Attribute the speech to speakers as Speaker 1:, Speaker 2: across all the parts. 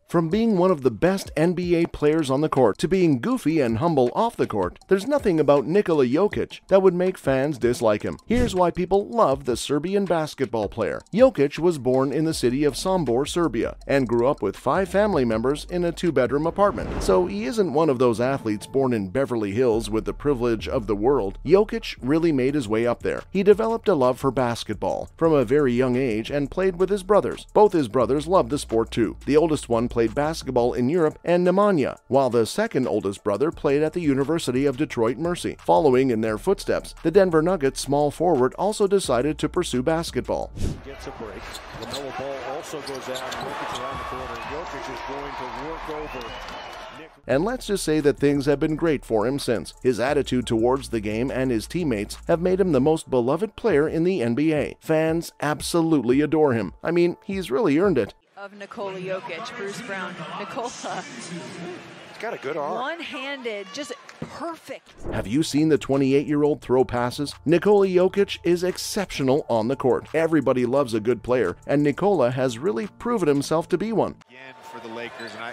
Speaker 1: From being one of the best NBA players on the court to being goofy and humble off the court, there's nothing about Nikola Jokic that would make fans dislike him. Here's why people love the Serbian basketball player. Jokic was born in the city of Sombor, Serbia, and grew up with 5 family members in a 2-bedroom apartment. So he isn't one of those athletes born in Beverly Hills with the privilege of the world. Jokic really made his way up there. He developed a love for basketball from a very young age and played with his brothers. Both his brothers loved the sport too. The oldest one played basketball in Europe and Nemanja, while the second oldest brother played at the University of Detroit Mercy. Following in their footsteps, the Denver Nuggets small forward also decided to pursue basketball.
Speaker 2: Gets a break. LaMelo Ball also goes out. Jokic around the corner. Jokic is going to work over.
Speaker 1: And let's just say that things have been great for him since. His attitude towards the game and his teammates have made him the most beloved player in the NBA. Fans absolutely adore him. I mean, he's really earned it.
Speaker 3: Of Nikola Jokic, Bruce Brown. Nikola.
Speaker 2: He's got a good arm.
Speaker 3: One-handed, just perfect.
Speaker 1: Have you seen the 28-year-old throw passes? Nikola Jokic is exceptional on the court. Everybody loves a good player, and Nikola has really proven himself to be one.
Speaker 4: Again for the Lakers, and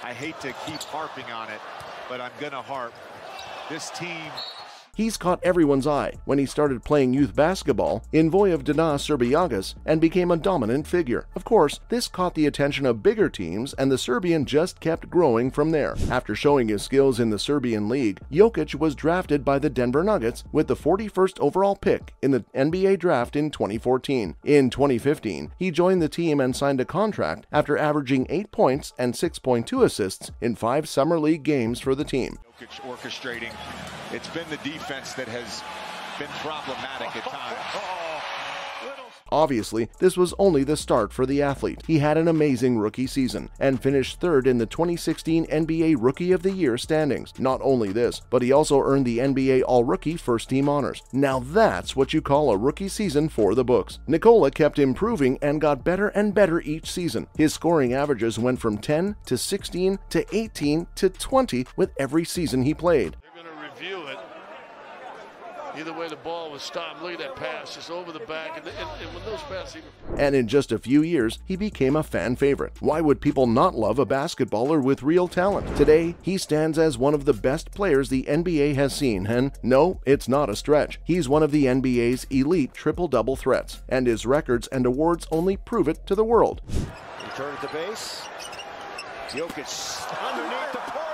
Speaker 4: I hate to keep harping on it, but I'm gonna harp. This team.
Speaker 1: He's caught everyone's eye when he started playing youth basketball in Vojvodina Srbijagas and became a dominant figure. Of course, this caught the attention of bigger teams, and the Serbian just kept growing from there. After showing his skills in the Serbian league, Jokic was drafted by the Denver Nuggets with the 41st overall pick in the NBA draft in 2014. In 2015, he joined the team and signed a contract after averaging 8 points and 6.2 assists in 5 summer league games for the team.
Speaker 4: Jokic orchestrating. It's been the defense that has been problematic at times.
Speaker 1: Obviously, this was only the start for the athlete. He had an amazing rookie season and finished 3rd in the 2016 NBA Rookie of the Year standings. Not only this, but he also earned the NBA All-Rookie First Team honors. Now that's what you call a rookie season for the books. Nikola kept improving and got better and better each season. His scoring averages went from 10 to 16 to 18 to 20 with every season he played.
Speaker 5: They're going to review it. Either way, the ball was stopped. Look at that pass, just over the back. And when those passes even...
Speaker 1: And in just a few years, he became a fan favorite. Why would people not love a basketballer with real talent? Today, he stands as one of the best players the NBA has seen, and no, it's not a stretch. He's one of the NBA's elite triple-double threats, and his records and awards only prove it to the world.
Speaker 2: Return at the base. Jokic underneath the corner.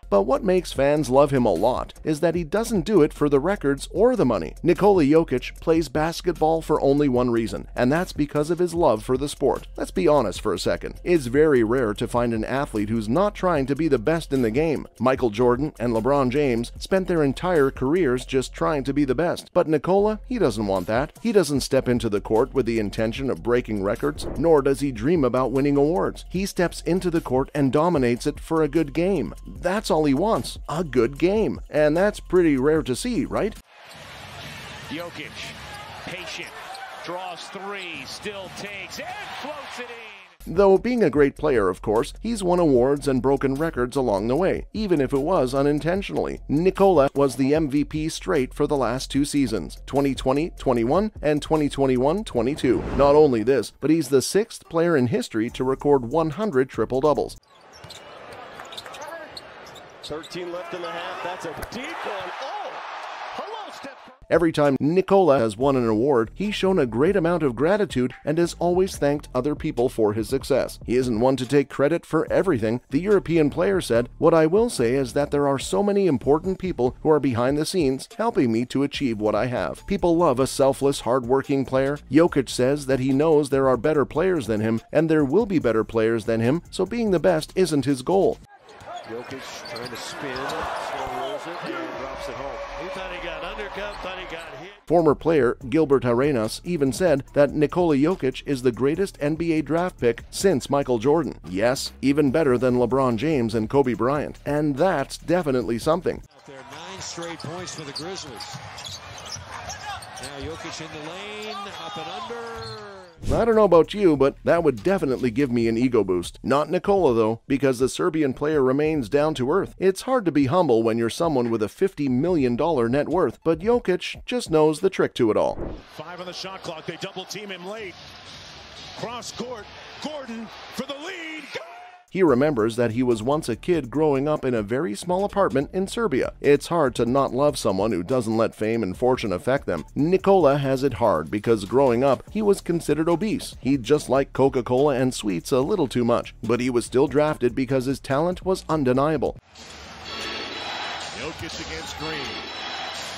Speaker 1: But what makes fans love him a lot is that he doesn't do it for the records or the money. Nikola Jokic plays basketball for only one reason, and that's because of his love for the sport. Let's be honest for a second. It's very rare to find an athlete who's not trying to be the best in the game. Michael Jordan and LeBron James spent their entire careers just trying to be the best. But Nikola, he doesn't want that. He doesn't step into the court with the intention of breaking records, nor does he dream about winning awards. He steps into the court and dominates it for a good game. That's all he wants, a good game. And that's pretty rare to see, right?
Speaker 6: Jokic, patient, draws 3, still takes, and floats it in.
Speaker 1: Though being a great player, of course, he's won awards and broken records along the way, even if it was unintentionally. Nikola was the MVP straight for the last 2 seasons, 2020-21 and 2021-22. Not only this, but he's the 6th player in history to record 100 triple-doubles.
Speaker 2: 13 left in the half. That's a deep one. Oh! Hello, Steph.
Speaker 1: Every time Nikola has won an award, he's shown a great amount of gratitude and has always thanked other people for his success. He isn't one to take credit for everything. The European player said, "What I will say is that there are so many important people who are behind the scenes helping me to achieve what I have. People love a selfless, hard-working player." Jokic says that he knows there are better players than him, and there will be better players than him, so being the best isn't his goal.
Speaker 2: Jokic trying to spin, slow rolls it, and drops it home.
Speaker 5: He thought he got undercut, thought he got hit.
Speaker 1: Former player Gilbert Arenas even said that Nikola Jokic is the greatest NBA draft pick since Michael Jordan. Yes, even better than LeBron James and Kobe Bryant. And that's definitely something.
Speaker 7: Out there, 9 straight points for the Grizzlies. Now Jokic in the lane, up and under.
Speaker 1: I don't know about you, but that would definitely give me an ego boost. Not Nikola, though, because the Serbian player remains down to earth. It's hard to be humble when you're someone with a $50 million net worth, but Jokic just knows the trick to it all.
Speaker 6: 5 on the shot clock. They double team him late. Cross court.
Speaker 8: Gordon for the lead.
Speaker 1: He remembers that he was once a kid growing up in a very small apartment in Serbia. It's hard to not love someone who doesn't let fame and fortune affect them. Nikola has it hard because growing up, he was considered obese. He just liked Coca-Cola and sweets a little too much, but he was still drafted because his talent was undeniable.
Speaker 8: Jokic against Green.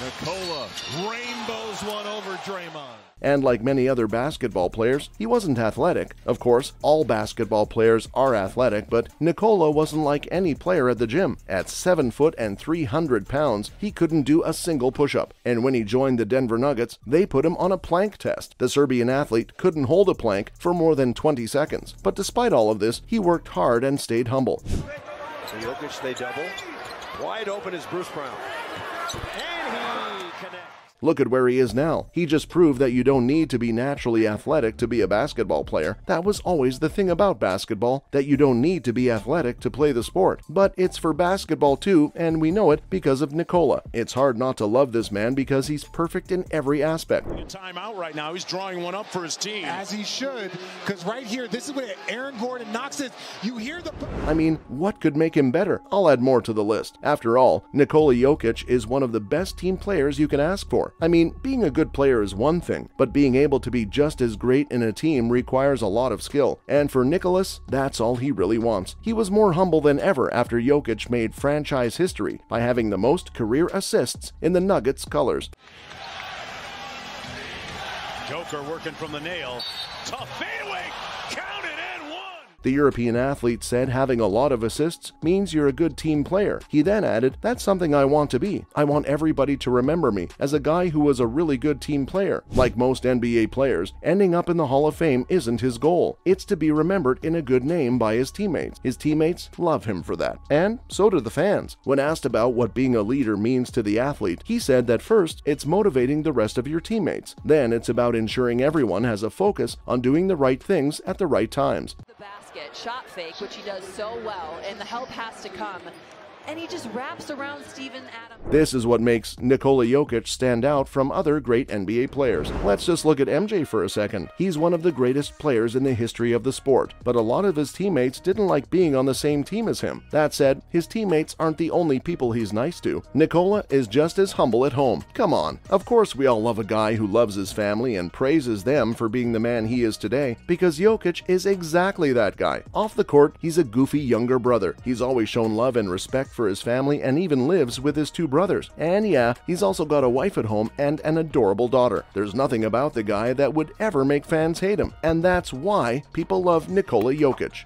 Speaker 8: Nikola rainbows one over Draymond.
Speaker 1: And like many other basketball players, he wasn't athletic. Of course, all basketball players are athletic, but Nikola wasn't like any player at the gym. At 7 foot and 300 pounds, he couldn't do a single push-up. And when he joined the Denver Nuggets, they put him on a plank test. The Serbian athlete couldn't hold a plank for more than 20 seconds. But despite all of this, he worked hard and stayed humble.
Speaker 2: So Jokic, they double. Wide open is Bruce Brown. And he connects.
Speaker 1: Look at where he is now. He just proved that you don't need to be naturally athletic to be a basketball player. That was always the thing about basketball, that you don't need to be athletic to play the sport. But it's for basketball too, and we know it because of Nikola. It's hard not to love this man because he's perfect in every aspect.
Speaker 8: Timeout right now. He's drawing one up for his team.
Speaker 9: As he should, because right here, this is where Aaron Gordon knocks it. You hear the...
Speaker 1: I mean, what could make him better? I'll add more to the list. After all, Nikola Jokic is one of the best team players you can ask for. I mean, being a good player is one thing, but being able to be just as great in a team requires a lot of skill. And for Nicholas, that's all he really wants. He was more humble than ever after Jokic made franchise history by having the most career assists in the Nuggets colors.
Speaker 8: Joker working from the nail. Tough fadeaway. Count it and one.
Speaker 1: The European athlete said having a lot of assists means you're a good team player. He then added, "That's something I want to be. I want everybody to remember me as a guy who was a really good team player." Like most NBA players, ending up in the Hall of Fame isn't his goal. It's to be remembered in a good name by his teammates. His teammates love him for that. And so do the fans. When asked about what being a leader means to the athlete, he said that first, it's motivating the rest of your teammates. Then it's about ensuring everyone has a focus on doing the right things at the right times.
Speaker 3: Shot fake, which he does so well, and the help has to come. And he just wraps around Steven Adams.
Speaker 1: This is what makes Nikola Jokic stand out from other great NBA players. Let's just look at MJ for a second. He's one of the greatest players in the history of the sport, but a lot of his teammates didn't like being on the same team as him. That said, his teammates aren't the only people he's nice to. Nikola is just as humble at home. Come on. Of course we all love a guy who loves his family and praises them for being the man he is today, because Jokic is exactly that guy. Off the court, he's a goofy younger brother. He's always shown love and respect for his family and even lives with his 2 brothers. And yeah, he's also got a wife at home and an adorable daughter. There's nothing about the guy that would ever make fans hate him. And that's why people love Nikola Jokic.